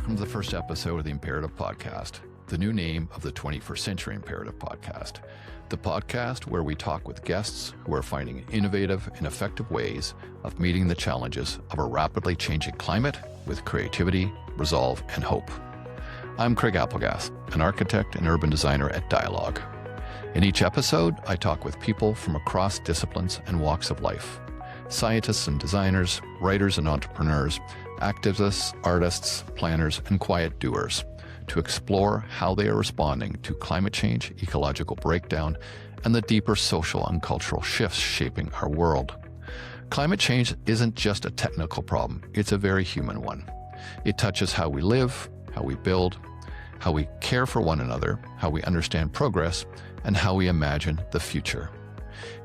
welcome to the first episode of the Imperative Podcast, the new name of the 21st Century Imperative Podcast. The podcast where we talk with guests who are finding innovative and effective ways of meeting the challenges of a rapidly changing climate with creativity, resolve, and hope. I'm Craig Applegath, an architect and urban designer at Dialogue. In each episode, I talk with people from across disciplines and walks of life. Scientists and designers, writers and entrepreneurs, activists, artists, planners, and quiet doers to explore how they are responding to climate change, ecological breakdown, and the deeper social and cultural shifts shaping our world. Climate change isn't just a technical problem, it's a very human one. It touches how we live, how we build, how we care for one another, how we understand progress, and how we imagine the future.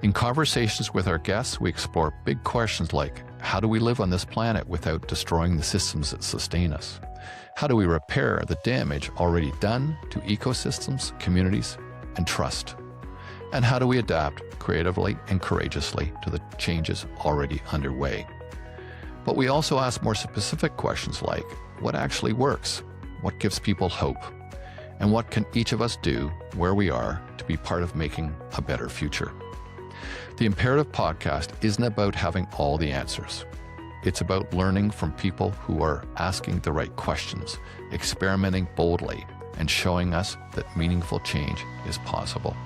In conversations with our guests, we explore big questions like, how do we live on this planet without destroying the systems that sustain us? How do we repair the damage already done to ecosystems, communities, and trust? And how do we adapt creatively and courageously to the changes already underway? But we also ask more specific questions like, what actually works? What gives people hope? And what can each of us do where we are to be part of making a better future? The Imperative Podcast isn't about having all the answers. It's about learning from people who are asking the right questions, experimenting boldly, and showing us that meaningful change is possible.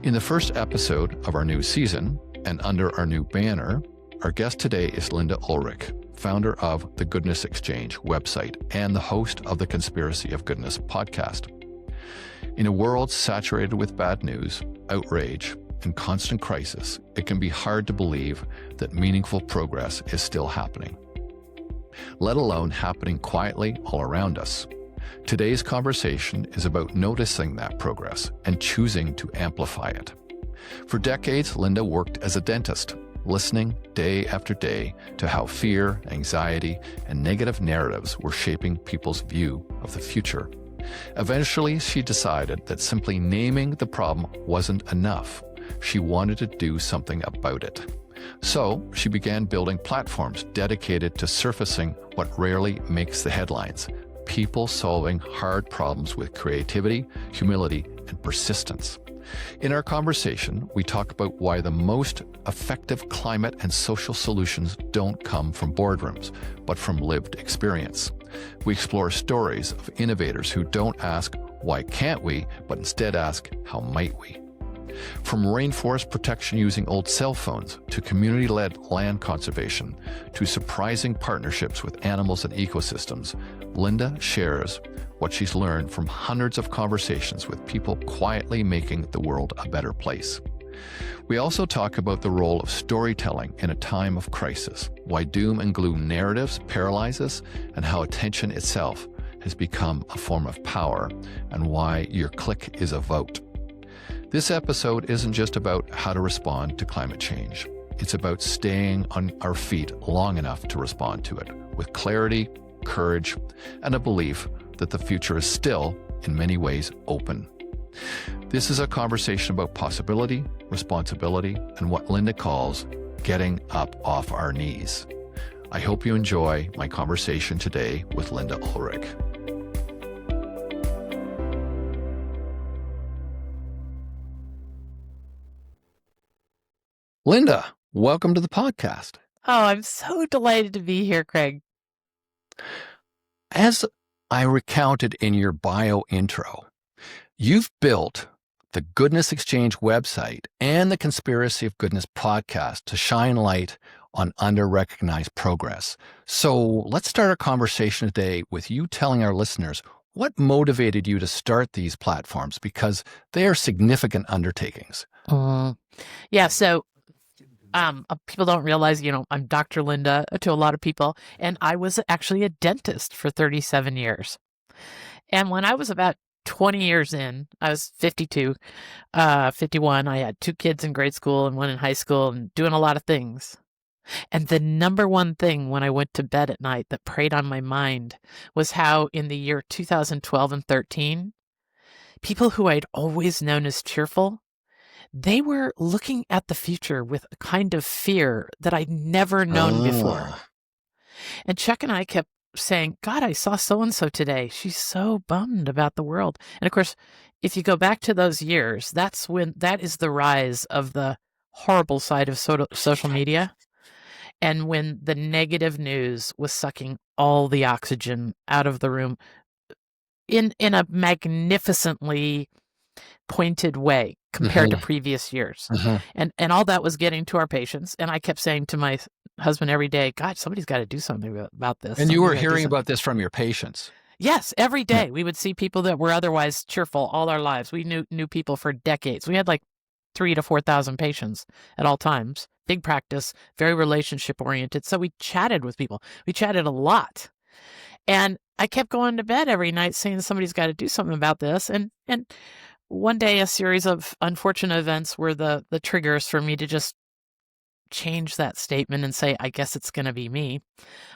In the first episode of our new season, and under our new banner, our guest today is Lynda Ulrich, founder of the Goodness Exchange website and the host of the Conspiracy of Goodness podcast. In a world saturated with bad news, outrage, and constant crisis, it can be hard to believe that meaningful progress is still happening, let alone happening quietly all around us. Today's conversation is about noticing that progress and choosing to amplify it. For decades, Lynda worked as a dentist, listening day after day to how fear, anxiety, and negative narratives were shaping people's view of the future. Eventually, she decided that simply naming the problem wasn't enough. She wanted to do something about it. So she began building platforms dedicated to surfacing what rarely makes the headlines: people solving hard problems with creativity, humility, and persistence. In our conversation, we talk about why the most effective climate and social solutions don't come from boardrooms, but from lived experience. We explore stories of innovators who don't ask, why can't we, but instead ask, how might we? From rainforest protection using old cell phones, to community-led land conservation, to surprising partnerships with animals and ecosystems, Lynda shares what she's learned from hundreds of conversations with people quietly making the world a better place. We also talk about the role of storytelling in a time of crisis, why doom and gloom narratives paralyze us, and how attention itself has become a form of power, and why your click is a vote. This episode isn't just about how to respond to climate change. It's about staying on our feet long enough to respond to it with clarity, courage, and a belief that the future is still, in many ways, open. This is a conversation about possibility, responsibility, and what Lynda calls getting up off our knees. I hope you enjoy my conversation today with Lynda Ulrich. Lynda, welcome to the podcast. Oh, I'm so delighted to be here, Craig. As I recounted in your bio intro, you've built the Goodness Exchange website and the Conspiracy of Goodness podcast to shine light on under-recognized progress. So let's start our conversation today with you telling our listeners what motivated you to start these platforms, because they are significant undertakings. Yeah, so people don't realize, I'm Dr. Lynda to a lot of people, and I was actually a dentist for 37 years. And when I was about 20 years in, I was 52, 51. I had 2 kids in grade school and 1 in high school and doing a lot of things. And the number one thing when I went to bed at night that preyed on my mind was how in the year 2012 and 13, people who I'd always known as cheerful, they were looking at the future with a kind of fear that I'd never known before. And Chuck and I kept saying, God, I saw so-and-so today. She's so bummed about the world. And of course, if you go back to those years, that is the rise of the horrible side of social media. And when the negative news was sucking all the oxygen out of the room in a magnificently pointed way compared to previous years. And all that was getting to our patients. And I kept saying to my husband every day, God, somebody's got to do something about this. And you were hearing about this from your patients? Yes, every day. We would see people that were otherwise cheerful all our lives. We knew people for decades. We had like 3,000 to 4,000 patients at all times. Big practice, very relationship oriented. So we chatted with people. We chatted a lot. And I kept going to bed every night saying somebody's got to do something about this. And one day, a series of unfortunate events were the triggers for me to just change that statement and say, I guess it's going to be me.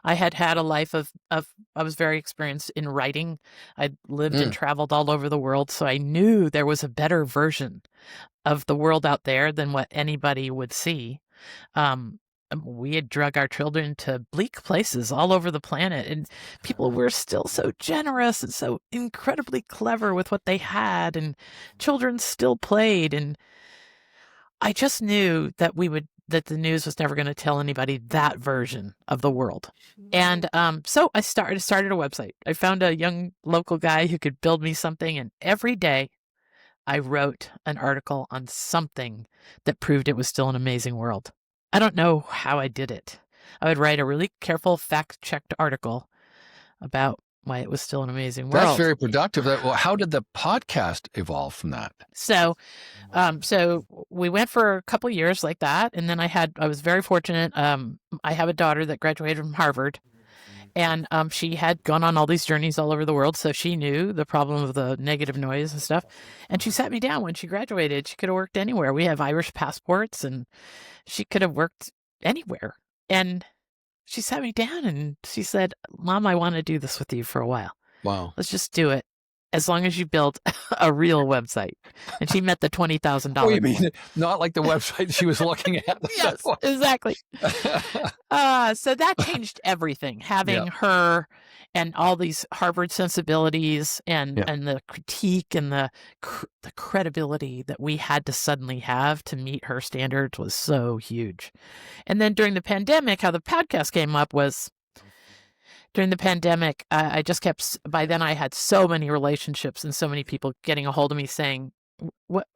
I had a life of I was very experienced in writing. I'd lived and traveled all over the world. So I knew there was a better version of the world out there than what anybody would see. We had drug our children to bleak places all over the planet, and people were still so generous and so incredibly clever with what they had, and children still played. And I just knew that the news was never going to tell anybody that version of the world. And so I started a website. I found a young local guy who could build me something, and every day I wrote an article on something that proved it was still an amazing world. I don't know how I did it. I would write a really careful, fact-checked article about why it was still an amazing world. That's very productive. Well, how did the podcast evolve from that? So we went for a couple years like that, and then I was very fortunate. I have a daughter that graduated from Harvard, and she had gone on all these journeys all over the world, so she knew the problem of the negative noise and stuff. And she sat me down when she graduated. She could have worked anywhere. We have Irish passports, and she could have worked anywhere. And she sat me down and she said, Mom, I want to do this with you for a while. Wow. Let's just do it, as long as you build a real website. And she met the $20,000. Oh, you mean not like the website she was looking at? Yes, exactly. So that changed everything, having her and all these Harvard sensibilities and the critique and the credibility that we had to suddenly have to meet her standards was so huge. And then during the pandemic, how the podcast came up was, during the pandemic, I just kept, by then I had so many relationships and so many people getting a hold of me saying, what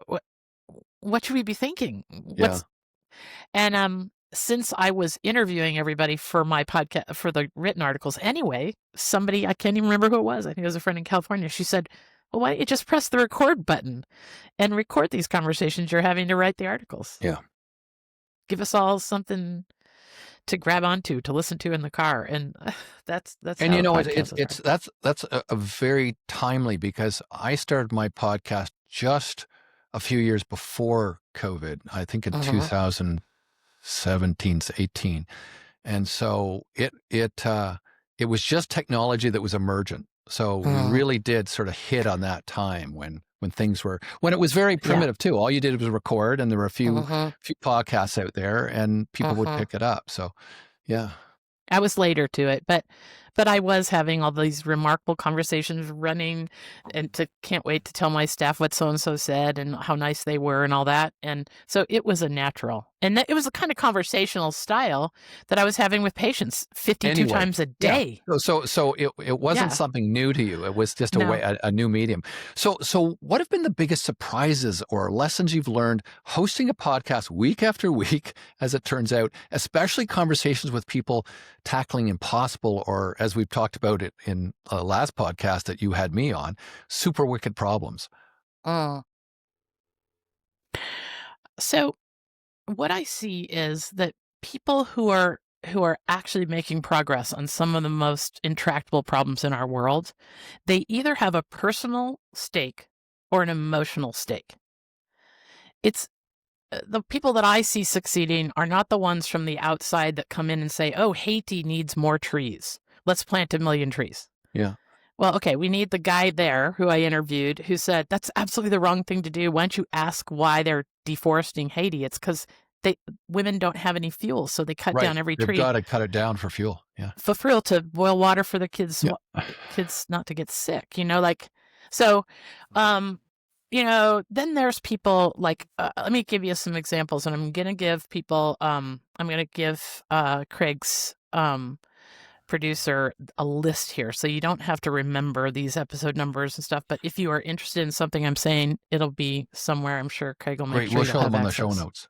should we be thinking? And since I was interviewing everybody for my podcast, for the written articles anyway, somebody, I can't even remember who it was, I think it was a friend in California, she said, well, why don't you just press the record button and record these conversations you're having to write the articles? Yeah. Give us all something to grab onto, to listen to in the car. And that's and you know, that's a very timely, because I started my podcast just a few years before COVID, I think in 2017, 18. And so it was just technology that was emergent. So we really did sort of hit on that time when it was very primitive too. All you did was record, and there were a few podcasts out there, and people would pick it up. So, yeah. I was later to it, but I was having all these remarkable conversations running, and can't wait to tell my staff what so-and-so said and how nice they were and all that. And so it was a natural. And it was a kind of conversational style that I was having with patients 52 times a day. Yeah. So it wasn't something new to you. It was just a new medium. So what have been the biggest surprises or lessons you've learned hosting a podcast week after week, as it turns out, especially conversations with people tackling impossible, or as we've talked about it in the last podcast that you had me on, super wicked problems? So what I see is that people who are actually making progress on some of the most intractable problems in our world, they either have a personal stake or an emotional stake. It's the people that I see succeeding are not the ones from the outside that come in and say, oh, Haiti needs more trees. Let's plant 1 million trees. Yeah. Well, okay, we need the guy there who I interviewed who said, that's absolutely the wrong thing to do. Why don't you ask why they're deforesting Haiti? It's because women don't have any fuel, so they cut down every tree. They've got to cut it down for fuel. fulfill to boil water for the kids not to get sick, so, then there's people like, let me give you some examples, and I'm going to give people, I'm going to give Craig's producer a list here, so you don't have to remember these episode numbers and stuff, but if you are interested in something I'm saying, it'll be somewhere. I'm sure Craig will make sure we'll show them on access. the show notes.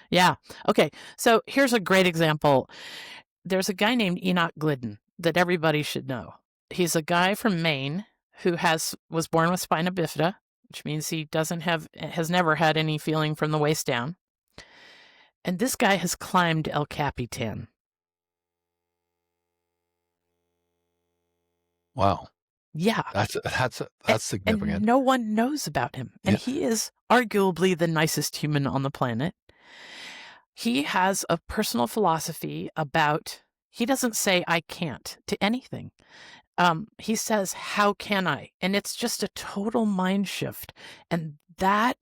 Yeah. Okay. So here's a great example. There's a guy named Enoch Glidden that everybody should know. He's a guy from Maine who was born with spina bifida, which means he has never had any feeling from the waist down. And this guy has climbed El Capitan. Wow. Yeah. That's significant. And no one knows about him. And he is arguably the nicest human on the planet. He has a personal philosophy about, he doesn't say I can't to anything. He says, how can I? And it's just a total mind shift. And that,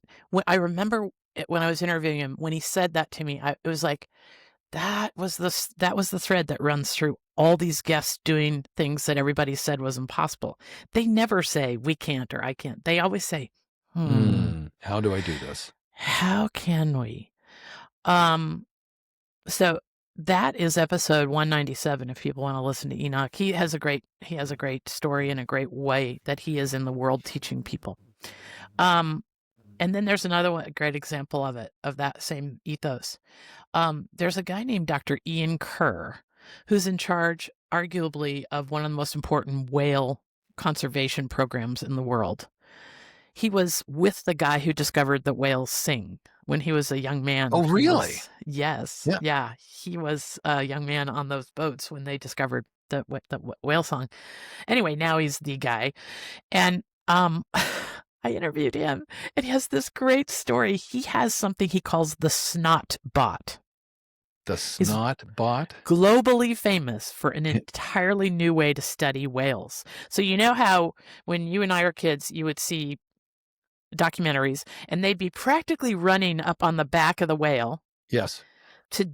I remember when I was interviewing him, when he said that to me, it was like, that was the thread that runs through all these guests doing things that everybody said was impossible. They never say we can't or I can't. They always say, how do I do this? How can we? So that is episode 197. If people want to listen to Enoch, he has a great story and a great way that he is in the world teaching people. And then there's another one, a great example of that same ethos. There's a guy named Dr. Ian Kerr, who's in charge, arguably, of one of the most important whale conservation programs in the world. He was with the guy who discovered that whales sing when he was a young man. Oh, really? Yes. Yeah. He was a young man on those boats when they discovered the whale song. Anyway, now he's the guy. And I interviewed him, and he has this great story. He has something he calls the snot bot. The snot bot? Globally famous for an entirely new way to study whales. So you know how when you and I were kids, you would see documentaries, and they'd be practically running up on the back of the whale. Yes. To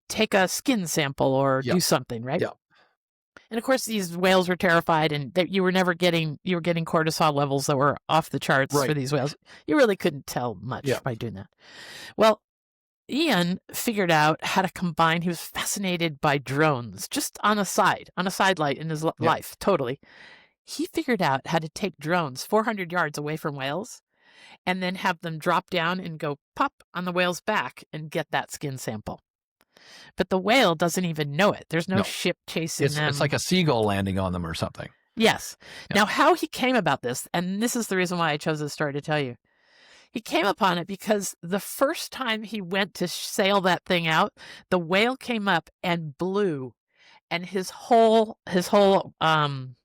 take a skin sample or do something, right? Yeah. And of course, these whales were terrified, and you were getting cortisol levels that were off the charts for these whales. You really couldn't tell much by doing that. Well, Ian figured out how to combine. He was fascinated by drones, just on a sidelight in his life, totally. He figured out how to take drones 400 yards away from whales and then have them drop down and go pop on the whale's back and get that skin sample. But the whale doesn't even know it. There's no ship chasing them. It's like a seagull landing on them or something. Yes. Yeah. Now, how he came about this, and this is the reason why I chose this story to tell you. He came upon it because the first time he went to sail that thing out, the whale came up and blew, and his whole drone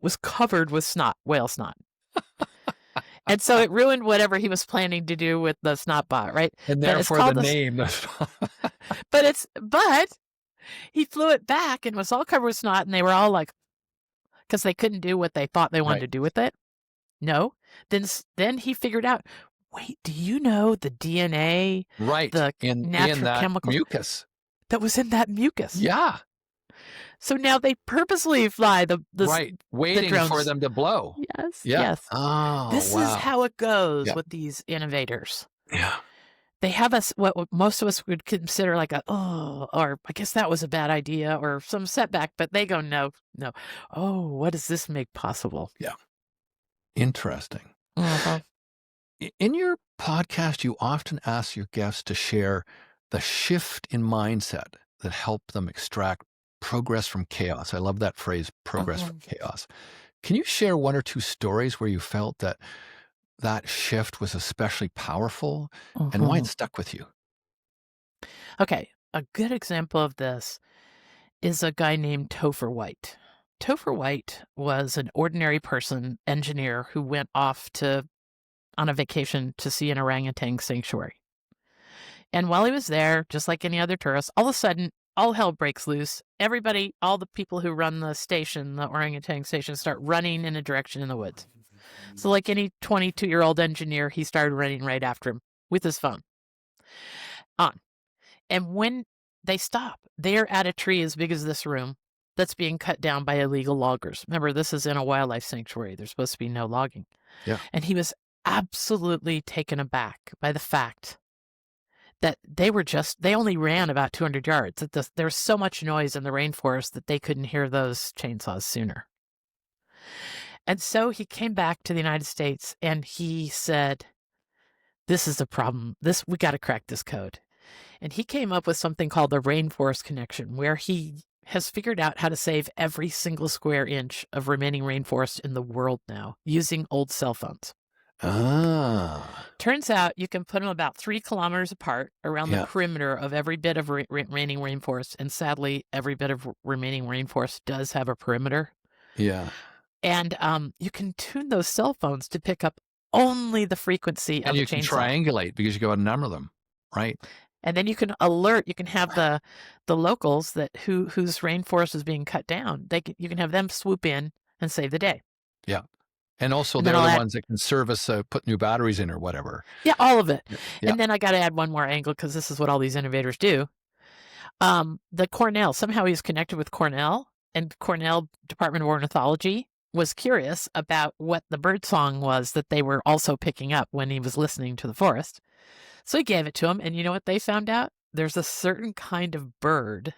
was covered with snot, whale snot. And so it ruined whatever he was planning to do with the snot bot, right? And therefore the name. But he flew it back and was all covered with snot, and they were all like, because they couldn't do what they thought they wanted to do with it. No. Then he figured out, wait, do you know the DNA? Right. The in that chemicals mucus. That was in that mucus. Yeah. So now they purposely fly waiting for them to blow. Yes. Yeah. Yes. Oh, this is how it goes with these innovators. Yeah. They have what most of us would consider like or I guess that was a bad idea or some setback, but they go, no. Oh, what does this make possible? Yeah. Interesting. Uh-huh. In your podcast, you often ask your guests to share the shift in mindset that helped them extract progress from chaos. I love that phrase, progress from chaos. Can you share one or two stories where you felt that shift was especially powerful and why it stuck with you? Okay. A good example of this is a guy named Topher White. Topher White was an ordinary person, engineer, who went off on a vacation to see an orangutan sanctuary. And while he was there, just like any other tourist, all of a sudden, all hell breaks loose. Everybody, all the people who run the station, the orangutan station, start running in a direction in the woods. So like any 22-year-old engineer, he started running right after him with his phone on. And when they stop. They're at a tree as big as this room that's being cut down by illegal loggers. Remember, this is in a wildlife sanctuary. There's supposed to be no logging. Yeah. And he was absolutely taken aback by the fact that they only ran about 200 yards. There was so much noise in the rainforest that they couldn't hear those chainsaws sooner. And so he came back to the United States and he said, this is the problem. We got to crack this code. And he came up with something called the Rainforest Connection, where he has figured out how to save every single square inch of remaining rainforest in the world now using old cell phones. Turns out you can put them about 3 kilometers apart around the perimeter of every bit of remaining rainforest. And sadly, every bit of remaining rainforest does have a perimeter. Yeah. And you can tune those cell phones to pick up only the frequency of a chainsaw. And you can triangulate because you go and number them, right? And then you can alert. You can have the locals whose rainforest is being cut down. You can have them swoop in and save the day. Yeah, and also they're the ones that can service, put new batteries in or whatever. Yeah, all of it. Yeah. And then I got to add one more angle because this is what all these innovators do. The Cornell, somehow he's connected with Cornell, and Cornell Department of Ornithology was curious about what the bird song was that they were also picking up when he was listening to the forest. So he gave it to them, and you know what they found out? There's a certain kind of bird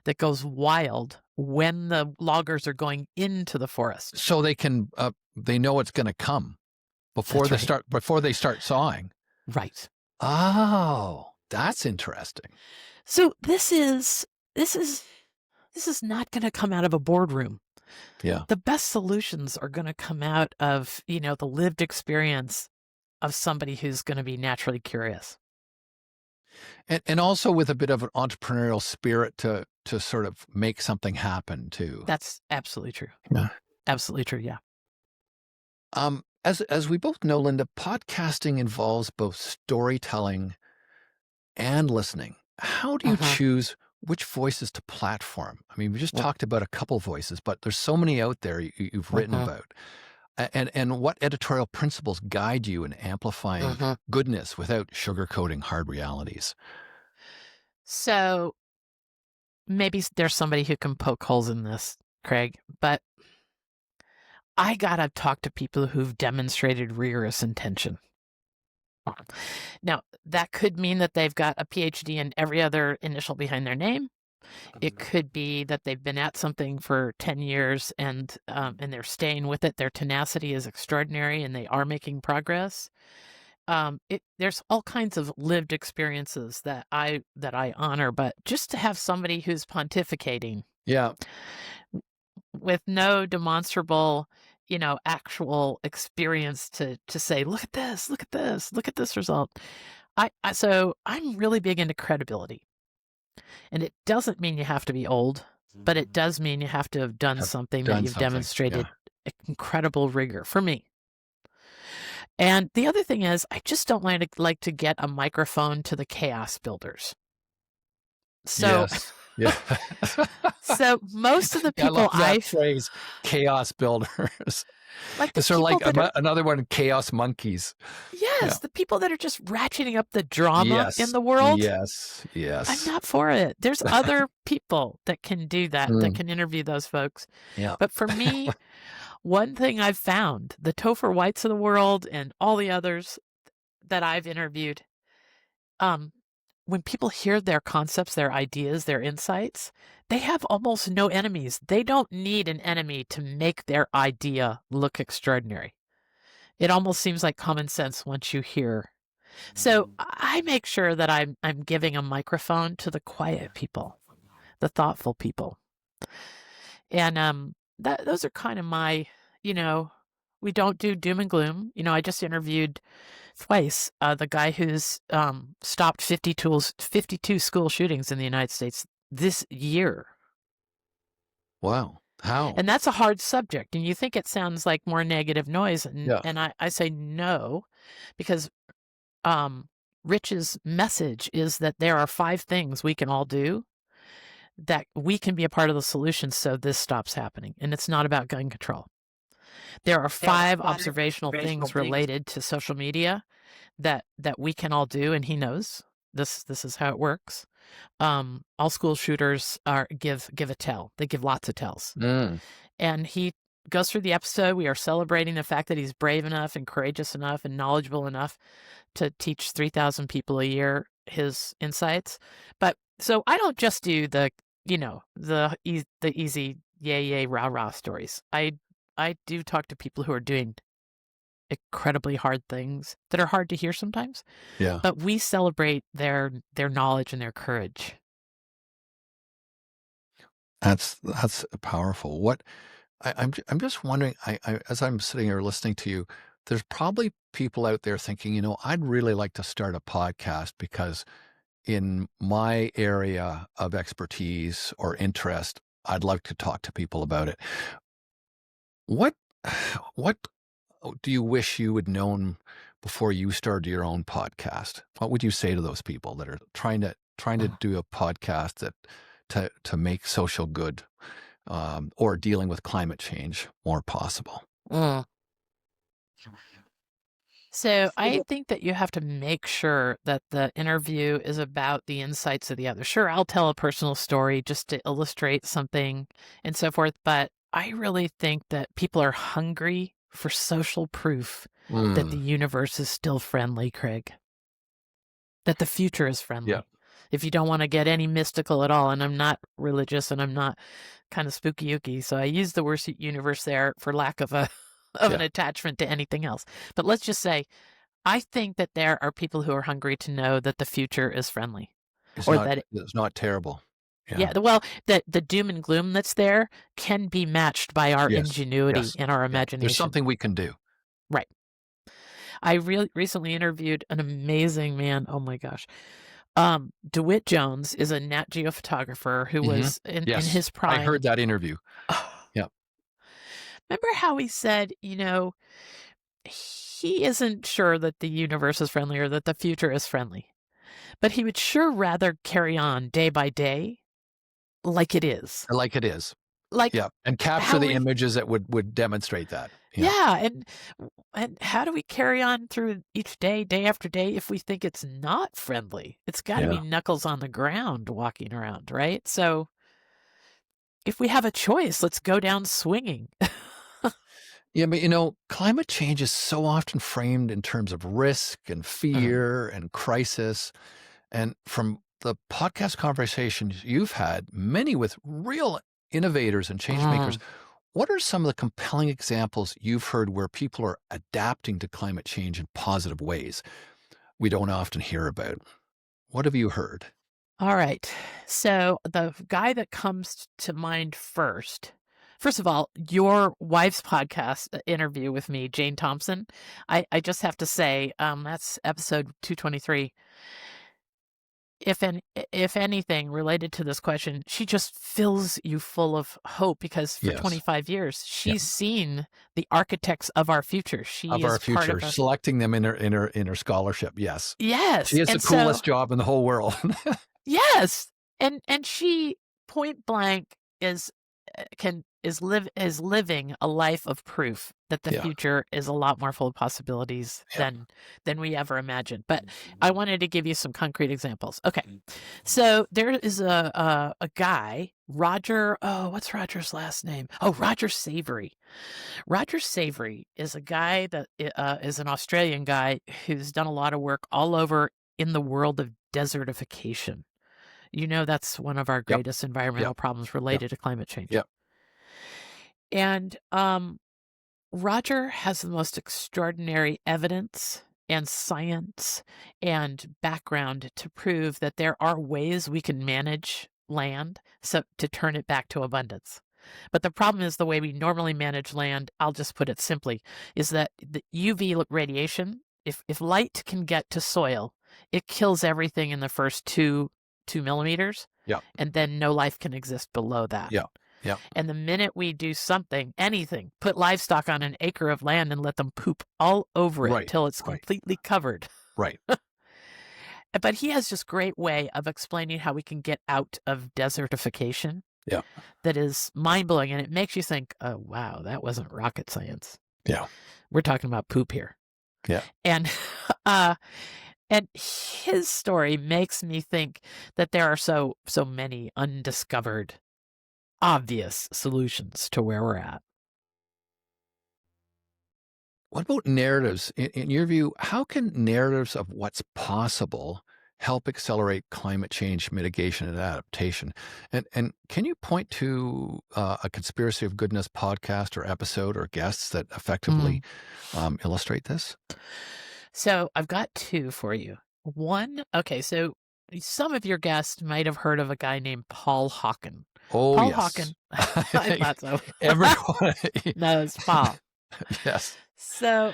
that goes wild when the loggers are going into the forest. So they can, they know it's going to come before they start sawing. Right. Oh, that's interesting. So this is not going to come out of a boardroom. Yeah. The best solutions are going to come out of, the lived experience of somebody who's going to be naturally curious. And also with a bit of an entrepreneurial spirit to sort of make something happen too. That's absolutely true. Yeah. Absolutely true. Yeah. As we both know, Lynda, podcasting involves both storytelling and listening. How do you choose which voices to platform? I mean, we just talked about a couple voices, but there's so many out there you've written about. And what editorial principles guide you in amplifying goodness without sugarcoating hard realities? So maybe there's somebody who can poke holes in this, Craig, but I got to talk to people who've demonstrated rigorous intention. Now, that could mean that they've got a PhD in every other initial behind their name. It could be that they've been at something for 10 years and they're staying with it. Their tenacity is extraordinary and they are making progress. There's all kinds of lived experiences that I honor, but just to have somebody who's pontificating with no demonstrable, actual experience to say, look at this, look at this, look at this result. So I'm really big into credibility. And it doesn't mean you have to be old, but it does mean you have to have done something that you've demonstrated incredible rigor for me. And the other thing is, I just don't like to get a microphone to the chaos builders. So, so most of the people I love that phrase, chaos builders. It's sort of like another one, chaos monkeys. Yes, the people that are just ratcheting up the drama in the world. Yes. I'm not for it. There's other people that can do that, that can interview those folks. Yeah. But for me, one thing I've found, the Topher Whites of the world and all the others that I've interviewed, when people hear their concepts, their ideas, their insights, they have almost no enemies. They don't need an enemy to make their idea look extraordinary. It almost seems like common sense once you hear. So I make sure that I'm giving a microphone to the quiet people, the thoughtful people. And those are kind of my, we don't do doom and gloom. I just interviewed twice the guy who's stopped 52 school shootings in the United States this year. Wow. How? And that's a hard subject. And you think it sounds like more negative noise. And I say no, because Rich's message is that there are 5 things we can all do that we can be a part of the solution so this stops happening. And it's not about gun control. There are 5 observational things related to social media that we can all do, and he knows this is how it works. All school shooters give a tell. They give lots of tells. And he goes through the episode. We are celebrating the fact that he's brave enough and courageous enough and knowledgeable enough to teach 3,000 people a year his insights. But so I don't just do the easy yay rah rah stories. I do talk to people who are doing incredibly hard things that are hard to hear sometimes. Yeah. But we celebrate their knowledge and their courage. That's powerful. What I'm just wondering, I as I'm sitting here listening to you, there's probably people out there thinking, I'd really like to start a podcast because in my area of expertise or interest, I'd like to talk to people about it. What do you wish you had known before you started your own podcast? What would you say to those people that are trying to do a podcast to make social good, or dealing with climate change more possible? So I think that you have to make sure that the interview is about the insights of the other. Sure, I'll tell a personal story just to illustrate something and so forth, but I really think that people are hungry for social proof that the universe is still friendly, Craig. That the future is friendly. Yeah. If you don't want to get any mystical at all, and I'm not religious and I'm not kind of spooky-ooky, so I use the word universe there for lack of an attachment to anything else. But let's just say, I think that there are people who are hungry to know that the future is friendly. It's not terrible. Yeah, well, the doom and gloom that's there can be matched by our ingenuity and our imagination. There's something we can do. Right. I recently interviewed an amazing man. Oh my gosh. DeWitt Jones is a Nat Geo photographer who was in his prime. I heard that interview. Yeah. Remember how he said, he isn't sure that the universe is friendly or that the future is friendly, but he would sure rather carry on day by day like it is. Like it is. And capture the images that would demonstrate that. Yeah. And how do we carry on through each day after day, if we think it's not friendly? It's got to be knuckles on the ground walking around, right? So if we have a choice, let's go down swinging. Yeah, but climate change is so often framed in terms of risk and fear and crisis. And from the podcast conversations you've had, many with real innovators and change makers, what are some of the compelling examples you've heard where people are adapting to climate change in positive ways we don't often hear about? What have you heard? All right. So the guy that comes to mind first of all, your wife's podcast interview with me, Jane Thompson, I just have to say, that's episode 223. If anything related to this question, she just fills you full of hope because for 25 years, she's seen the architects of our future. She is our future, part of selecting them in her scholarship. Yes. Yes. She has the coolest job in the whole world. Yes. And she point blank is living a life of proof that the future is a lot more full of possibilities than we ever imagined. But I wanted to give you some concrete examples. Okay. So there is a guy, Roger, what's Roger's last name? Oh, Roger Savory. Roger Savory is a guy that is an Australian guy who's done a lot of work all over in the world of desertification. That's one of our greatest environmental problems related to climate change. Yep. And Roger has the most extraordinary evidence and science and background to prove that there are ways we can manage land to turn it back to abundance. But the problem is the way we normally manage land, I'll just put it simply, is that the UV radiation, if light can get to soil, it kills everything in the first 2 millimeters. Yeah. And then no life can exist below that. Yeah. Yeah. And the minute we do anything, put livestock on an acre of land and let them poop all over it till it's completely covered. Right. But he has this great way of explaining how we can get out of desertification. Yeah. That is mind-blowing. And it makes you think, oh, wow, that wasn't rocket science. Yeah. We're talking about poop here. Yeah. And And his story makes me think that there are so many undiscovered, obvious solutions to where we're at. What about narratives? In your view, how can narratives of what's possible help accelerate climate change mitigation and adaptation? And can you point to a Conspiracy of Goodness podcast or episode or guests that effectively illustrate this? So I've got two for you. One, okay, so some of your guests might have heard of a guy named Paul Hawken. Oh, Paul yes. Hawken. I thought so. Everyone. No, it's Paul. Yes. So,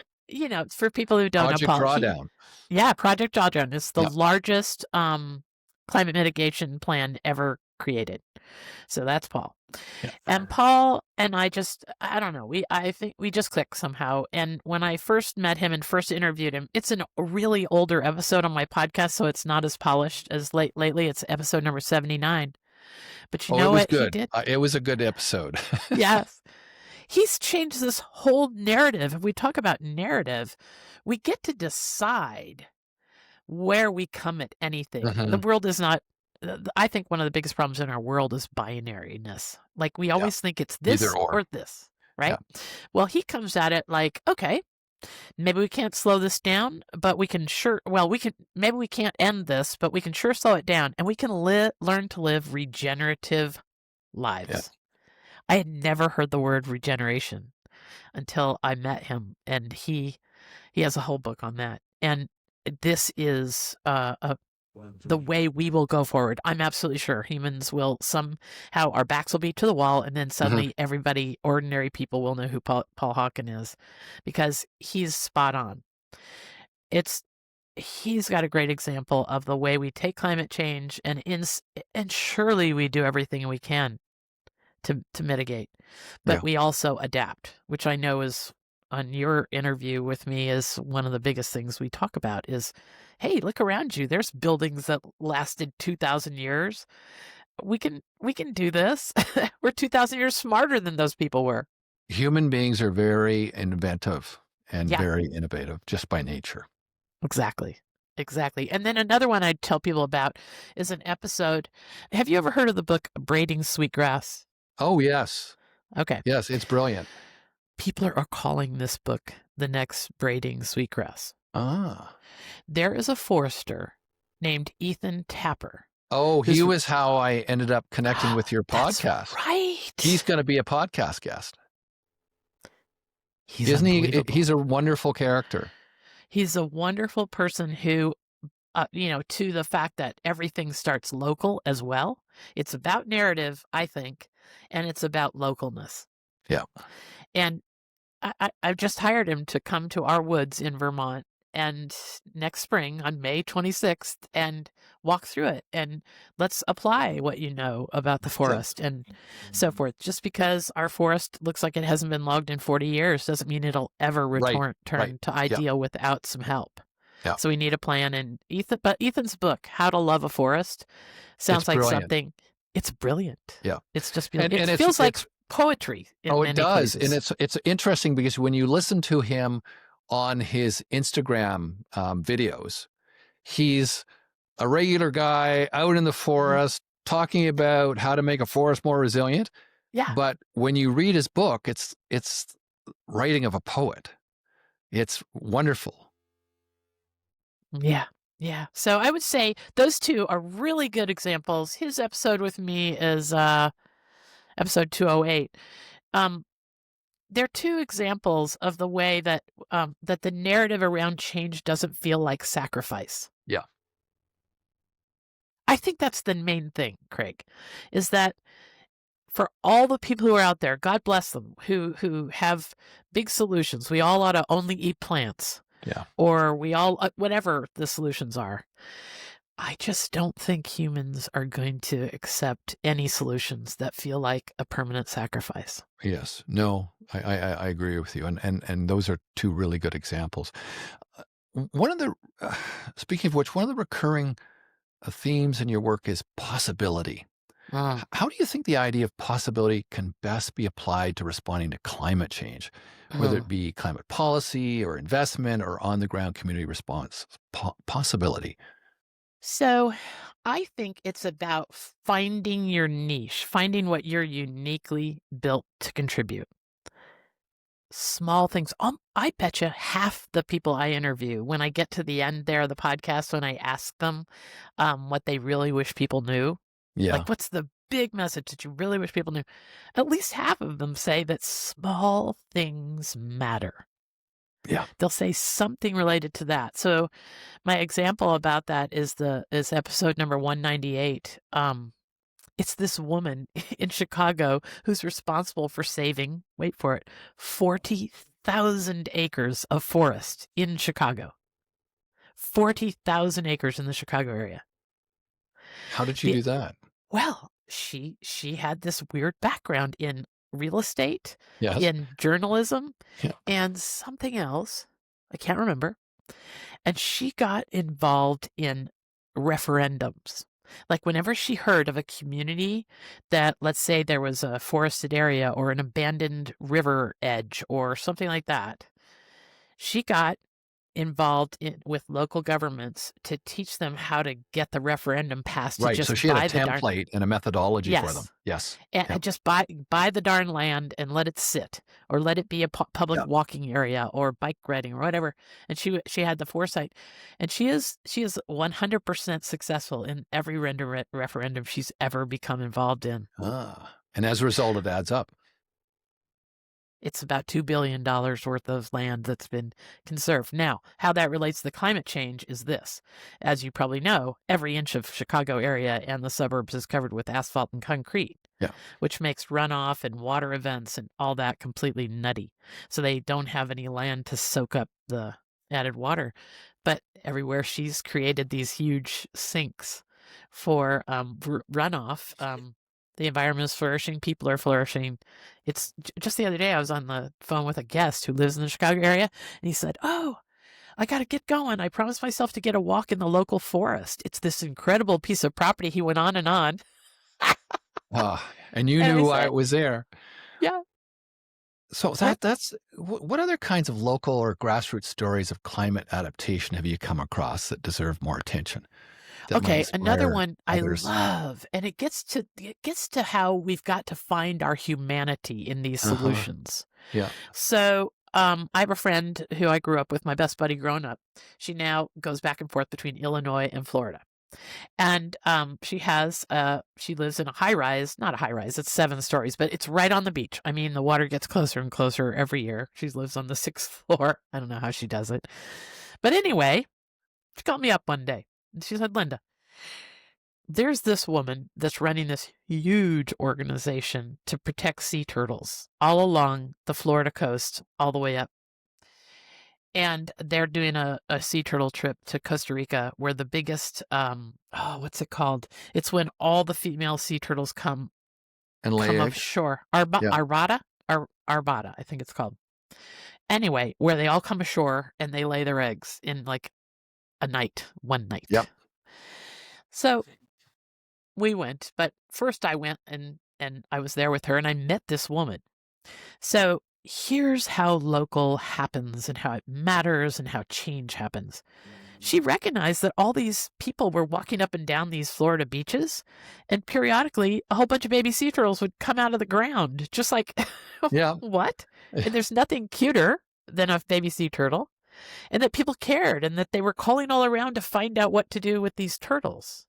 for people who don't Project know Paul, Drawdown. Project Drawdown is the Yep. largest climate mitigation plan ever created. So that's Paul. Yeah. And Paul and I don't know, I think we just clicked somehow. And when I first met him and first interviewed him, it's a really older episode on my podcast, so it's not as polished as lately. It's episode number 79. But you know it was what good. he did? It was a good episode. Yes. He's changed this whole narrative. If we talk about narrative, we get to decide where we come at anything. The world is not, I think one of the biggest problems in our world is binariness. Like we always think it's this or this, right? Yeah. Well, he comes at it like, okay, maybe we can't slow this down, but we can maybe we can't end this, but we can sure slow it down, and we can learn to live regenerative lives. Yeah. I had never heard the word regeneration until I met him, and he has a whole book on that. And this is the way we will go forward. I'm absolutely sure humans will somehow, our backs will be to the wall, and then suddenly everybody, ordinary people, will know who Paul Hawken is, because he's spot on. He's got a great example of the way we take climate change, and surely we do everything we can to mitigate, but we also adapt, which I know is, on your interview with me, is one of the biggest things we talk about is, hey, look around you. There's buildings that lasted 2,000 years. We can do this. We're 2,000 years smarter than those people were. Human beings are very inventive and very innovative just by nature. Exactly. And then another one I'd tell people about is an episode. Have you ever heard of the book Braiding Sweetgrass? Oh, yes. Okay. Yes, it's brilliant. People are calling this book the next Braiding Sweetgrass. Ah. There is a forester named Ethan Tapper. Oh, he was how I ended up connecting with your podcast. That's right. He's going to be a podcast guest. Isn't he? He's a wonderful character. He's a wonderful person who, to the fact that everything starts local as well. It's about narrative, I think, and it's about localness. Yeah. And I've just hired him to come to our woods in Vermont, and next spring on May 26th, and walk through it, and let's apply what you know about the forest and so forth. Just because our forest looks like it hasn't been logged in 40 years doesn't mean it'll ever return to ideal without some help. Yeah. So we need a plan. And Ethan's book, How to Love a Forest, sounds like something. It's brilliant. Yeah. It's just brilliant. It feels like poetry in many places. And it's interesting because when you listen to him on his Instagram videos, he's a regular guy out in the forest talking about how to make a forest more resilient. Yeah. But when you read his book, it's writing of a poet. It's wonderful. Yeah. Yeah. So I would say those two are really good examples. His episode with me is episode 208. They're two examples of the way that that the narrative around change doesn't feel like sacrifice. Yeah. I think that's the main thing, Craig, is that for all the people who are out there, God bless them, who have big solutions. We all ought to only eat plants. Yeah. Or we all, whatever the solutions are. I just don't think humans are going to accept any solutions that feel like a permanent sacrifice. Yes. No, I agree with you. And those are two really good examples. One of the, speaking of which, one of the recurring themes in your work is possibility. How do you think the idea of possibility can best be applied to responding to climate change, whether it be climate policy or investment or on-the-ground community response? Possibility. So I think it's about finding your niche, finding what you're uniquely built to contribute. Small things. I bet you half the people I interview, when I get to the end there of the podcast, when I ask them what they really wish people knew, Yeah. like what's the big message that you really wish people knew, at least half of them say that small things matter. Yeah. They'll say something related to that. So my example about that is episode number 198. It's this woman in Chicago who's responsible for saving, wait for it, 40,000 acres of forest in Chicago. 40,000 acres in the Chicago area. How did she do that? Well, she had this weird background in real estate, Yes. in journalism, Yeah. and something else. I can't remember. And she got involved in referendums. Like whenever she heard of a community that, let's say there was a forested area or an abandoned river edge or something like that, she got involved with local governments to teach them how to get the referendum passed. Right. Just so she had a buy the template and a methodology for them. Yes. Yes. And just buy the darn land and let it sit, or let it be a public walking area or bike riding or whatever. And she had the foresight, and she is 100% successful in every referendum she's ever become involved in. And as a result, it adds up. It's about $2 billion worth of land that's been conserved. Now, how that relates to climate change is this. As you probably know, every inch of Chicago area and the suburbs is covered with asphalt and concrete, which makes runoff and water events and all that completely nutty. So they don't have any land to soak up the added water. But everywhere she's created these huge sinks for runoff. The environment is flourishing. People are flourishing. It's just the other day I was on the phone with a guest who lives in the Chicago area, and he said, "Oh, I got to get going. I promised myself to get a walk in the local forest. It's this incredible piece of property." He went on and on. And you knew I was there. Yeah. So that's what other kinds of local or grassroots stories of climate adaptation have you come across that deserve more attention? Okay, another one I love, and it gets to how we've got to find our humanity in these solutions. Yeah. So I have a friend who I grew up with, my best buddy growing up. She now goes back and forth between Illinois and Florida. And she lives in a high rise, not a high rise, it's 7 stories, but it's right on the beach. I mean, the water gets closer and closer every year. She lives on the 6th floor. I don't know how she does it. But anyway, she called me up one day. And she said, "Lynda, there's this woman that's running this huge organization to protect sea turtles all along the Florida coast, all the way up. And they're doing a sea turtle trip to Costa Rica, where the biggest, what's it called? It's when all the female sea turtles come offshore. Arvada, I think it's called. Anyway, where they all come ashore and they lay their eggs in like one night. Yep. So we went, but first I went and I was there with her, and I met this woman. So here's how local happens and how it matters and how change happens. She recognized that all these people were walking up and down these Florida beaches, and periodically a whole bunch of baby sea turtles would come out of the ground, just like, what? And there's nothing cuter than a baby sea turtle. And that people cared, and that they were calling all around to find out what to do with these turtles.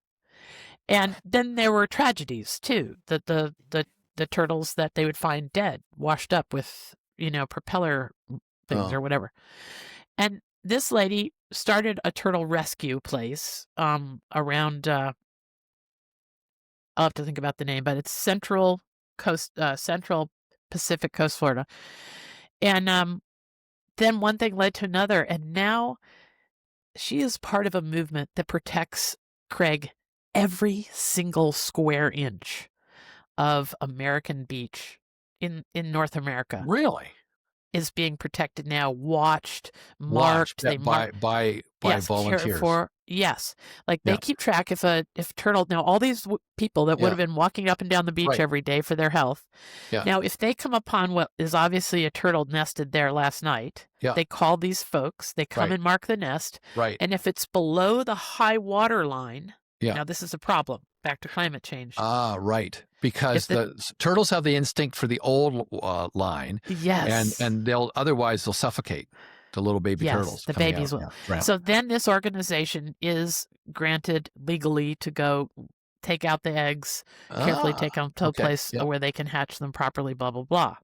And then there were tragedies too. The turtles that they would find dead, washed up with, propeller things or whatever. And this lady started a turtle rescue place around. I'll have to think about the name, but it's Central Pacific Coast, Florida. And then one thing led to another, and now she is part of a movement that protects, Craig, every single square inch of American beach in North America. Really? Is being protected now, watched, marked. By volunteers. Yes. Like they Yeah. keep track if turtle, now all these people that would Yeah. have been walking up and down the beach Right. every day for their health. Yeah. Now, if they come upon what is obviously a turtle nested there last night, Yeah. they call these folks, they come Right. and mark the nest. Right. And if it's below the high water line, Yeah. now this is a problem. Back to climate change. Right. Because If the turtles have the instinct for the old line, Yes. and they'll suffocate the little baby Yes, turtles. the coming babies out. will. Yeah. So then this organization is granted legally to go take out the eggs, carefully take them to a okay. place Yeah. where they can hatch them properly, blah, blah, blah.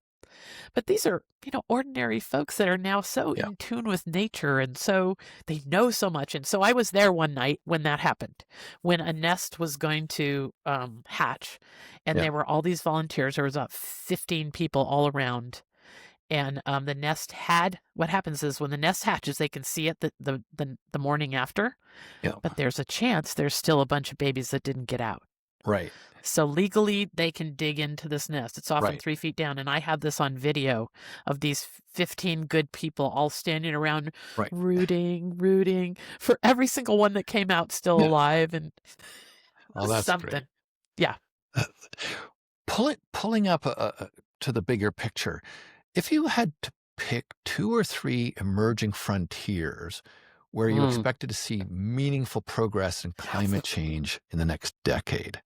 But these are, ordinary folks that are now so Yeah. in tune with nature, and so they know so much. And so I was there one night when that happened, when a nest was going to hatch, and Yeah. there were all these volunteers. There was about 15 people all around. And the nest what happens is when the nest hatches, they can see it the morning after, Yeah. but there's a chance there's still a bunch of babies that didn't get out. Right. So legally, they can dig into this nest. It's often Right. 3 feet down. And I have this on video of these 15 good people all standing around Right. rooting for every single one that came out still Yeah. alive. And That's something. great. Yeah. Pulling up to the bigger picture, if you had to pick 2 or 3 emerging frontiers where you expected to see meaningful progress in climate change in the next decade,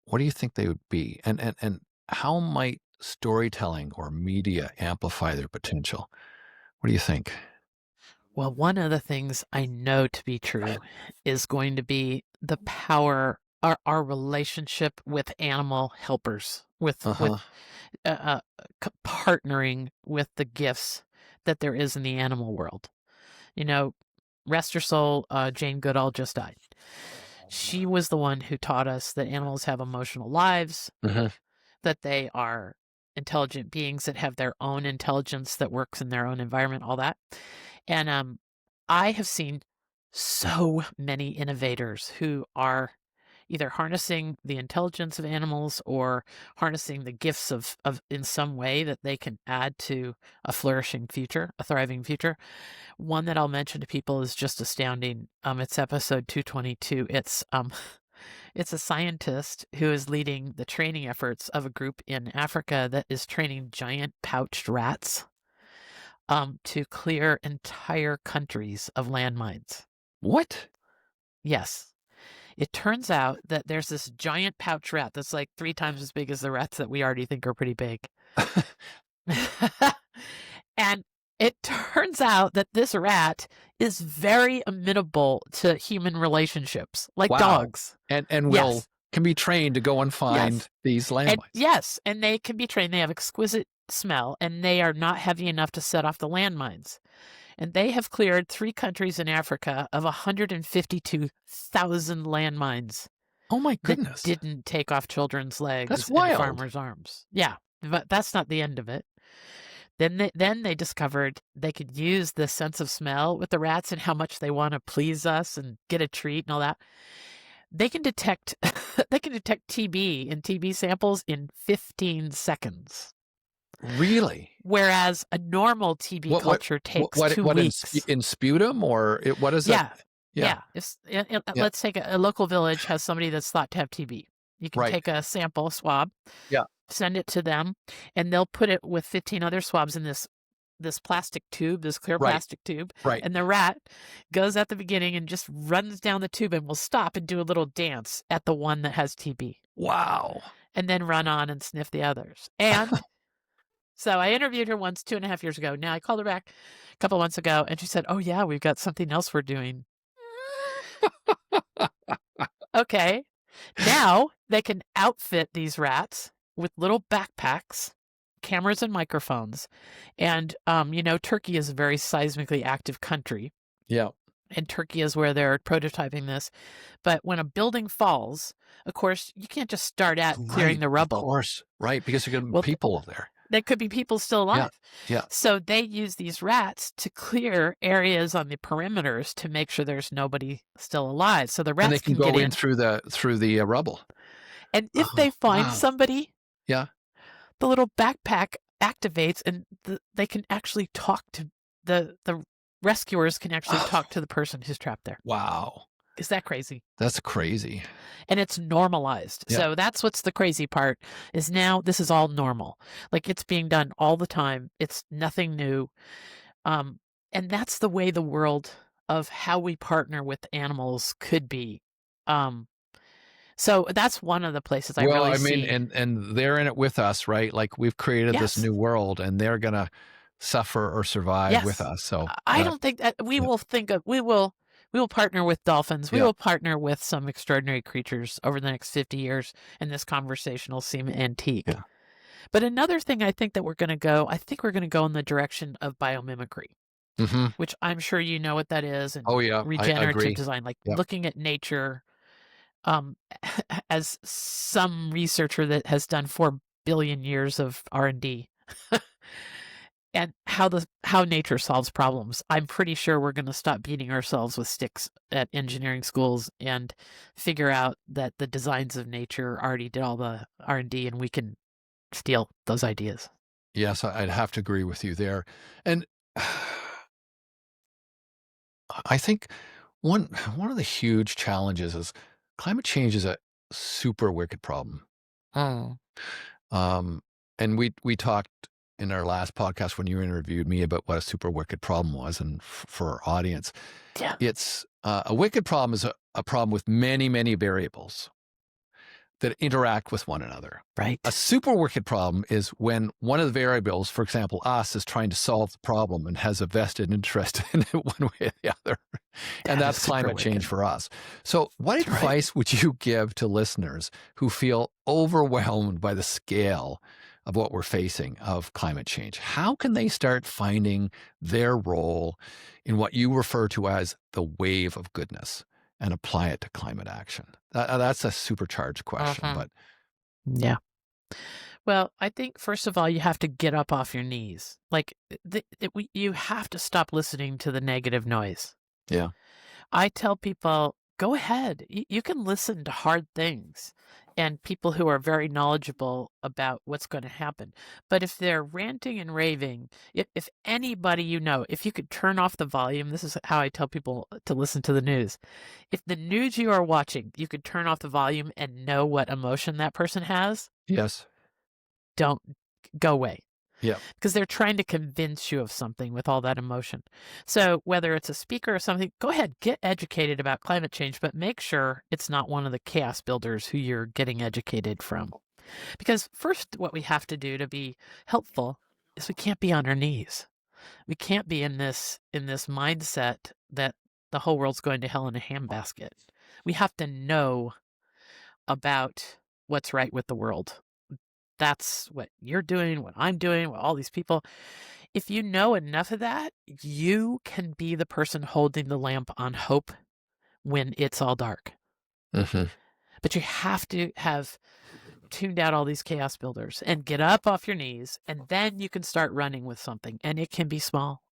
what do you think they would be? And how might storytelling or media amplify their potential? What do you think? Well, one of the things I know to be true is going to be the power, our relationship with animal helpers, with partnering with the gifts that there is in the animal world. Rest her soul, Jane Goodall just died. She was the one who taught us that animals have emotional lives, that they are intelligent beings that have their own intelligence that works in their own environment, all that. And I have seen so many innovators who are either harnessing the intelligence of animals or harnessing the gifts of in some way that they can add to a flourishing future, a thriving future. One that I'll mention to people is just astounding. It's episode 222. It's a scientist who is leading the training efforts of a group in Africa that is training giant pouched rats to clear entire countries of landmines. What? Yes. It turns out that there's this giant pouch rat that's like 3 times as big as the rats that we already think are pretty big. And it turns out that this rat is very amenable to human relationships, like dogs. And Yes. can be trained to go and find these landmines. And they can be trained. They have exquisite smell, and they are not heavy enough to set off the landmines. And they have cleared 3 countries in Africa of 152,000 landmines. Oh my goodness. That didn't take off children's legs That's and wild. farmers' arms. Yeah, but that's not the end of it. Then they discovered they could use the sense of smell with the rats and how much they want to please us and get a treat and all that. They can detect TB in TB samples in 15 seconds. Really? Whereas a normal TB culture takes 2 weeks. In sputum, or what is that? Yeah. Let's take a local village has somebody that's thought to have TB. You can take a sample swab, send it to them, and they'll put it with 15 other swabs in this plastic tube, this clear plastic tube. Right. And the rat goes at the beginning and just runs down the tube and will stop and do a little dance at the one that has TB. Wow. And then run on and sniff the others. And so I interviewed her once 2.5 years ago. Now I called her back a couple months ago, and she said, "Oh yeah, we've got something else we're doing." Okay. Now they can outfit these rats with little backpacks, cameras and microphones. And, Turkey is a very seismically active country. Yeah. And Turkey is where they're prototyping this. But when a building falls, of course, you can't just start at clearing the rubble. Of course. Right. Because there could be people there. There could be people still alive. Yeah. So they use these rats to clear areas on the perimeters to make sure there's nobody still alive. So the rats and they can go get in through the rubble. And if they find somebody, the little backpack activates, and they can actually talk to the rescuers can actually talk to the person who's trapped there. Wow. Is that crazy? That's crazy. And it's normalized. Yeah. So that's what's the crazy part, is now this is all normal. Like, it's being done all the time. It's nothing new. And that's the way the world of how we partner with animals could be. So that's one of the places I really see. And they're in it with us, right? Like, we've created this Yes. new world, and they're gonna suffer or survive with Yes. us. So I don't think that we will we will partner with dolphins. We Yeah. will partner with some extraordinary creatures over the next 50 years, and this conversation will seem antique. Yeah. But another thing I think we're going to go in the direction of biomimicry, which I'm sure you know what that is, and Oh yeah, I regenerative agree. design, like Yep. looking at nature. As some researcher that has done 4 billion years of R&D, and how nature solves problems, I'm pretty sure we're going to stop beating ourselves with sticks at engineering schools and figure out that the designs of nature already did all the R&D, and we can steal those ideas. Yes, I'd have to agree with you there. And I think one of the huge challenges is climate change is a super wicked problem. Oh. And we talked in our last podcast when you interviewed me about what a super wicked problem was, and for our audience, Yeah. it's a wicked problem is a problem with many, many variables that interact with one another. Right. A super wicked problem is when one of the variables, for example, us, is trying to solve the problem and has a vested interest in it one way or the other. And that's climate change for us. So what advice would you give to listeners who feel overwhelmed by the scale of what we're facing of climate change? How can they start finding their role in what you refer to as the wave of goodness and apply it to climate action? That's a supercharged question, but yeah. Well, I think first of all, you have to get up off your knees. Like, you have to stop listening to the negative noise. yeah. I tell people, go ahead. You can listen to hard things and people who are very knowledgeable about what's going to happen. But if they're ranting and raving, if anybody if you could turn off the volume, this is how I tell people to listen to the news. If the news you are watching, you could turn off the volume and know what emotion that person has, Yes. don't go away. Yeah. Because they're trying to convince you of something with all that emotion. So whether it's a speaker or something, go ahead, get educated about climate change, but make sure it's not one of the chaos builders who you're getting educated from. Because first, what we have to do to be helpful is we can't be on our knees. We can't be in this mindset that the whole world's going to hell in a handbasket. We have to know about what's right with the world. That's what you're doing, what I'm doing, what all these people. If you know enough of that, you can be the person holding the lamp on hope when it's all dark. But you have to have tuned out all these chaos builders and get up off your knees, and then you can start running with something. And it can be small,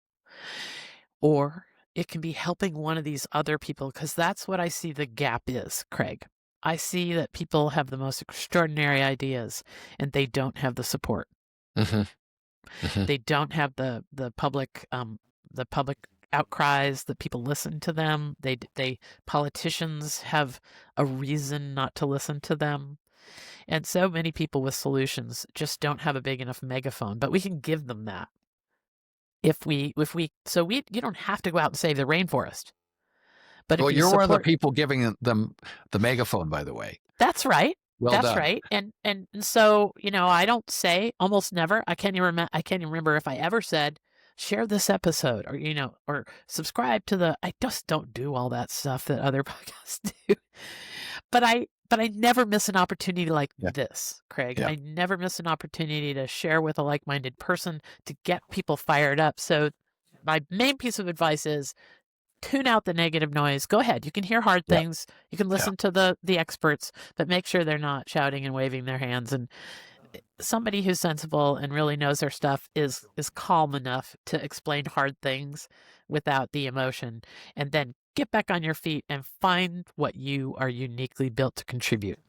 or it can be helping one of these other people, because that's what I see the gap is, Craig. I see that people have the most extraordinary ideas and they don't have the support. They don't have the public outcries that people listen to them. Politicians have a reason not to listen to them. And so many people with solutions just don't have a big enough megaphone, but we can give them that. You don't have to go out and save the rainforest. But well, if you're one of the people giving them the megaphone, by the way. That's right. That's done. right. And so, I don't say, almost never. I can't even remember if I ever said, share this episode, or or subscribe to I just don't do all that stuff that other podcasts do. But I never miss an opportunity like this, Craig. I never miss an opportunity to share with a like-minded person, to get people fired up. So my main piece of advice is, tune out the negative noise. Go ahead. You can hear hard things. You can listen to the experts, but make sure they're not shouting and waving their hands. And somebody who's sensible and really knows their stuff is calm enough to explain hard things without the emotion, and then get back on your feet and find what you are uniquely built to contribute.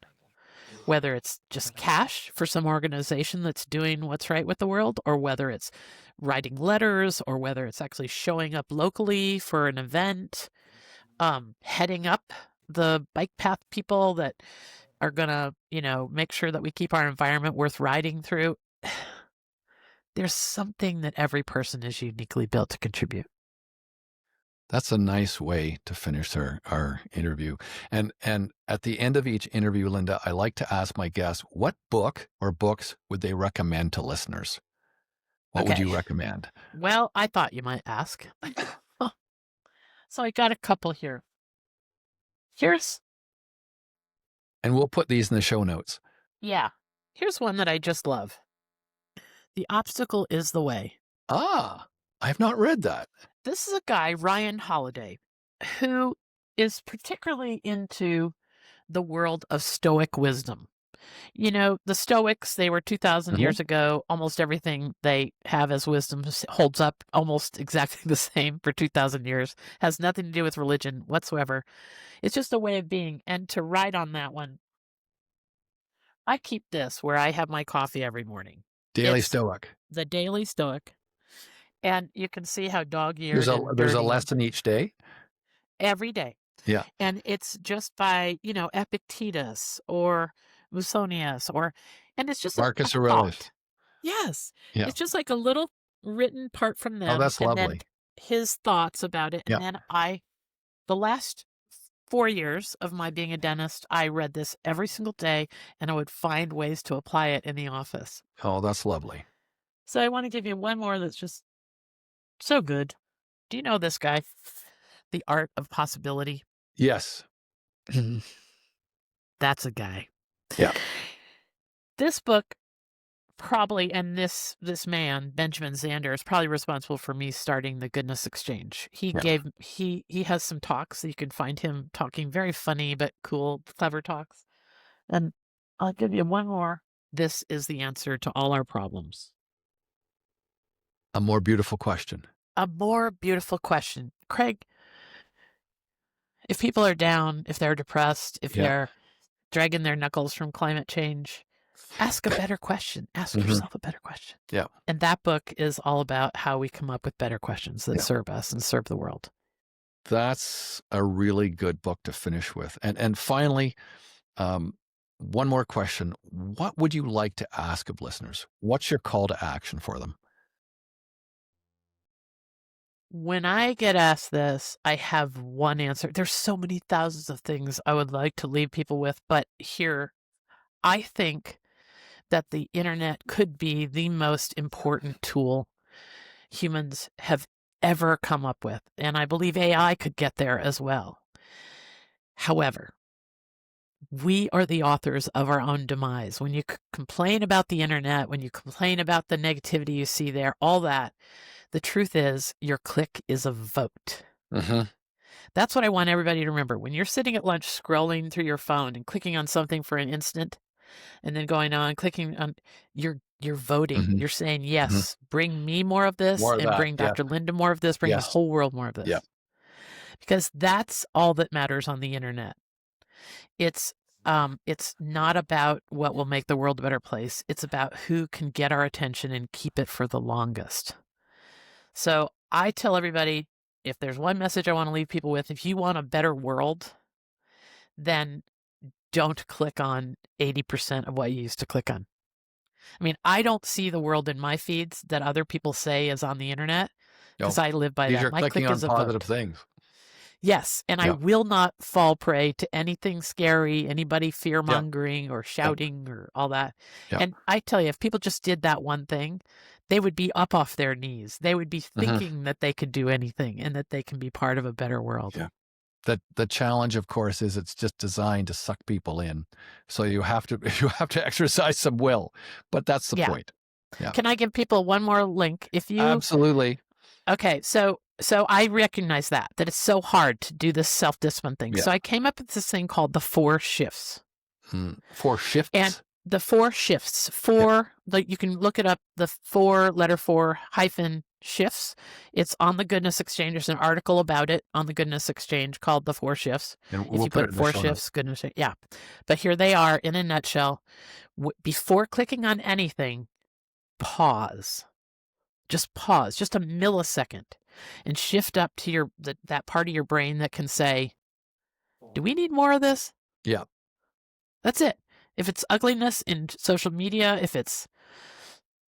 whether it's just cash for some organization that's doing what's right with the world, or whether it's writing letters, or whether it's actually showing up locally for an event, heading up the bike path people that are going to, make sure that we keep our environment worth riding through. There's something that every person is uniquely built to contribute. That's a nice way to finish our interview. And at the end of each interview, Lynda, I like to ask my guests, what book or books would they recommend to listeners? What would you recommend? Well, I thought you might ask. So I got a couple here. And we'll put these in the show notes. Yeah. Here's one that I just love. The Obstacle is the Way. Ah, I've not read that. This is a guy, Ryan Holiday, who is particularly into the world of Stoic wisdom. The Stoics, they were 2,000 years ago. Almost everything they have as wisdom holds up almost exactly the same for 2,000 years. Has nothing to do with religion whatsoever. It's just a way of being. And to write on that one, I keep this where I have my coffee every morning. Daily Stoic. The Daily Stoic. And you can see how dog-eared there's a lesson each day? Every day. Yeah. And it's just by, Epictetus or Musonius and it's just Marcus a Aurelius. thought. Yes. Yeah. It's just like a little written part from them. Oh, that's lovely. And then his thoughts about it. Yeah. And then the last 4 years of my being a dentist, I read this every single day, and I would find ways to apply it in the office. Oh, that's lovely. So I want to give you one more that's just so good. Do you know this guy? The Art of Possibility? Yes. That's a guy. Yeah. This book probably, and this man, Benjamin Zander, is probably responsible for me starting the Goodness Exchange. He has some talks that you can find him talking very funny but cool, clever talks. And I'll give you one more. This is the answer to all our problems. A more beautiful question. A more beautiful question. Craig, if people are down, if they're depressed, if they're dragging their knuckles from climate change, ask a better question. Ask yourself a better question. Yeah. And that book is all about how we come up with better questions that serve us and serve the world. That's a really good book to finish with. And finally, one more question. What would you like to ask of listeners? What's your call to action for them? When I get asked this, I have one answer. There's so many thousands of things I would like to leave people with, but here, I think that the internet could be the most important tool humans have ever come up with. And I believe AI could get there as well. However, we are the authors of our own demise. When you complain about the internet, when you complain about the negativity you see there, all that, the truth is your click is a vote. That's what I want everybody to remember. When you're sitting at lunch scrolling through your phone and clicking on something for an instant and then going on, clicking on, you're voting. You're saying, yes, bring me more of this bring Dr. Lynda more of this, bring the whole world more of this. Yeah. Because that's all that matters on the internet. It's not about what will make the world a better place. It's about who can get our attention and keep it for the longest. So I tell everybody, if there's one message I want to leave people with, if you want a better world, then don't click on 80% of what you used to click on. I mean, I don't see the world in my feeds that other people say is on the internet because I live by that. You're clicking on positive things. Yes, and I will not fall prey to anything scary, anybody fear-mongering or shouting or all that. And I tell you, if people just did that one thing, they would be up off their knees. They would be thinking that they could do anything and that they can be part of a better world. Yeah. The challenge, of course, is it's just designed to suck people in. So you have to exercise some will, but that's the point. Yeah. Can I give people one more link? Absolutely. Okay, so I recognize that it's so hard to do this self-discipline thing. Yeah. So I came up with this thing called the 4 shifts. 4 shifts? And the 4 shifts, like you can look it up, the letter 4 hyphen shifts. It's on the Goodness Exchange. There's an article about it on the Goodness Exchange called The 4 Shifts. And If we'll you put it put in the 4 show shifts, goodness, yeah. But here they are in a nutshell. Before clicking on anything, pause. Just pause, just a millisecond, and shift up to that part of your brain that can say, do we need more of this? Yeah. That's it. If it's ugliness in social media, if it's,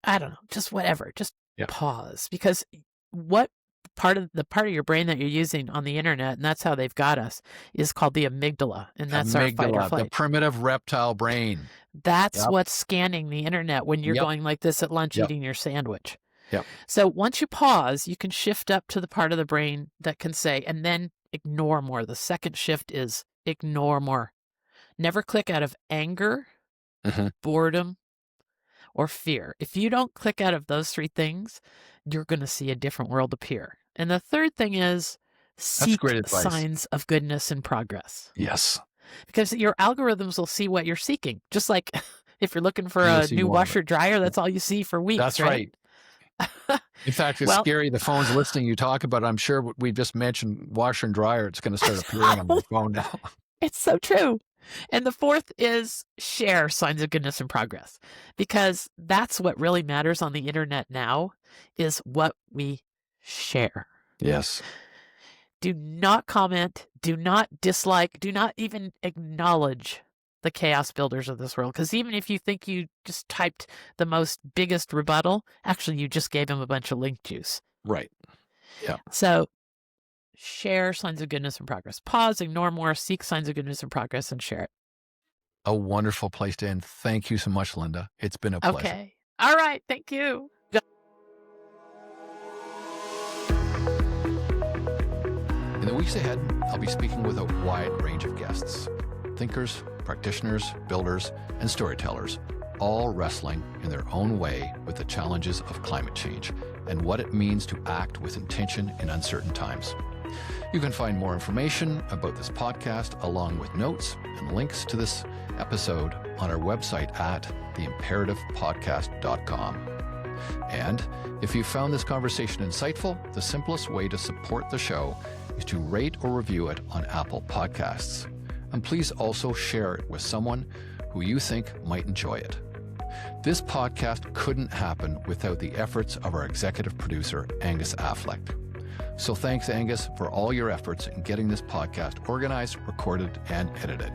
I don't know, just whatever, just pause. Because what part of your brain that you're using on the internet, and that's how they've got us, is called the amygdala, and that's our fight or flight. The primitive reptile brain. That's what's scanning the internet when you're going like this at lunch eating your sandwich. Yep. So once you pause, you can shift up to the part of the brain that can say, and then ignore more. The second shift is ignore more. Never click out of anger, boredom, or fear. If you don't click out of those 3 things, you're going to see a different world appear. And the third thing is seek signs of goodness and progress. Yes. Because your algorithms will see what you're seeking. Just like if you're looking for a new washer dryer, that's all you see for weeks. That's right. In fact, it's scary. The phone's listening. You talk about it. I'm sure we just mentioned washer and dryer. It's going to start appearing on my phone now. It's so true. And the fourth is share signs of goodness and progress, because that's what really matters on the internet now, is what we share. Yes. Do not comment, do not dislike, do not even acknowledge the chaos builders of this world. Because even if you think you just typed the biggest rebuttal, actually you just gave them a bunch of link juice. Right. Yeah. So share signs of goodness and progress. Pause, ignore more, seek signs of goodness and progress, and share it. A wonderful place to end. Thank you so much, Lynda. It's been a pleasure. Okay. All right. Thank you. In the weeks ahead, I'll be speaking with a wide range of guests. Thinkers, practitioners, builders, and storytellers, all wrestling in their own way with the challenges of climate change and what it means to act with intention in uncertain times. You can find more information about this podcast, along with notes and links to this episode, on our website at theimperativepodcast.com. And if you found this conversation insightful, the simplest way to support the show is to rate or review it on Apple Podcasts. And please also share it with someone who you think might enjoy it. This podcast couldn't happen without the efforts of our executive producer, Angus Affleck. So thanks, Angus, for all your efforts in getting this podcast organized, recorded, and edited.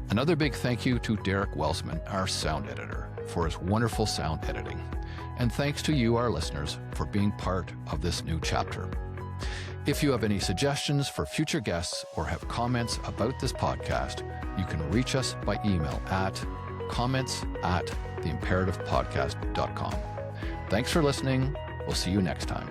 Another big thank you to Derek Welsman, our sound editor, for his wonderful sound editing. And thanks to you, our listeners, for being part of this new chapter. If you have any suggestions for future guests or have comments about this podcast, you can reach us by email at comments@theimperativepodcast.com. Thanks for listening. We'll see you next time.